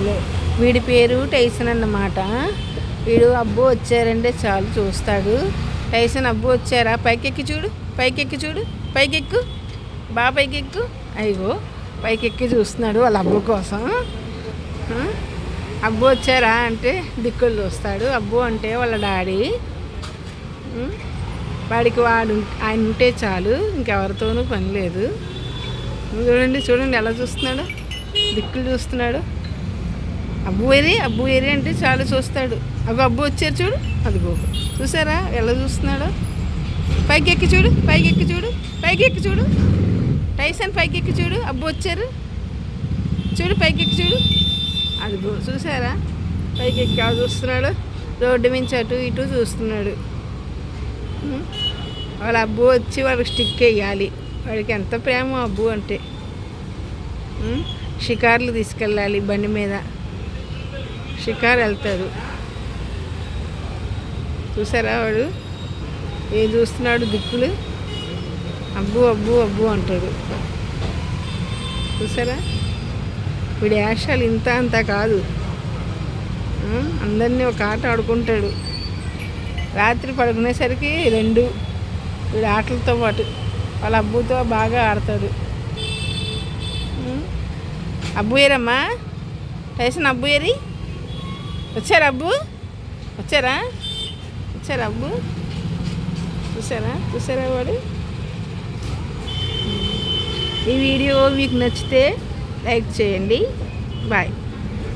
వీడియోలో. వీడి పేరు టైసన్ అన్నమాట. వీడు అబ్బు వచ్చారంటే చాలు చూస్తాడు. టైసన్ అబ్బు వచ్చారా, పైకెక్కి చూడు, పైకెక్కి చూడు, పైకెక్కు, బాగా పైకెక్కు. అయ్యో పైకెక్కి చూస్తున్నాడు వాళ్ళ అబ్బు కోసం. అబ్బు వచ్చారా అంటే దిక్కులు చూస్తాడు. అబ్బు అంటే వాళ్ళ డాడీ. వాడికి ఆయన ఉంటే చాలు, ఇంకెవరితోనూ పని లేదు. చూడండి చూడండి ఎలా చూస్తున్నాడు, దిక్కులు చూస్తున్నాడు. అబ్బు ఏరి అంటే చాలు చూస్తాడు. అబ్బు వచ్చారు చూడు, అదిగో చూసారా ఎలా చూస్తున్నాడు. పైకెక్కి చూడు, పైకెక్కి చూడు, పైకెక్కి చూడు, టైసన్ పైకెక్కి చూడు. అబ్బు వచ్చారు చూడు, పైకెక్కి చూడు, అదిగో చూసారా పైకెక్కి చూస్తున్నాడు. రోడ్డు మించి అటు ఇటు చూస్తున్నాడు. వాళ్ళ అబ్బు వచ్చి వాళ్ళకి స్టిక్ వేయాలి. వాడికి ఎంత ప్రేమ అబ్బు అంటే. షికార్లు తీసుకెళ్ళాలి, బండి మీద షికారు వెళ్తాడు. చూసారా వాడు ఏం చూస్తున్నాడు, దిక్కులు. అబ్బు అబ్బు అబ్బు అంటాడు. చూసారా వీడి యాషాలు ఇంత అంత కాదు. అందరినీ ఒక ఆట ఆడుకుంటాడు. రాత్రి పడుకునేసరికి 2 వీడి ఆటలతో పాటు వాళ్ళ అబ్బుతో బాగా ఆడతాడు. అబ్బు ఏరమ్మా, టైసన్ అబ్బు ఏరి. వచ్చారా అబ్బు, వచ్చారా అబ్బు. చూసారా వాడు. ఈ వీడియో మీకు నచ్చితే లైక్ చేయండి. బాయ్.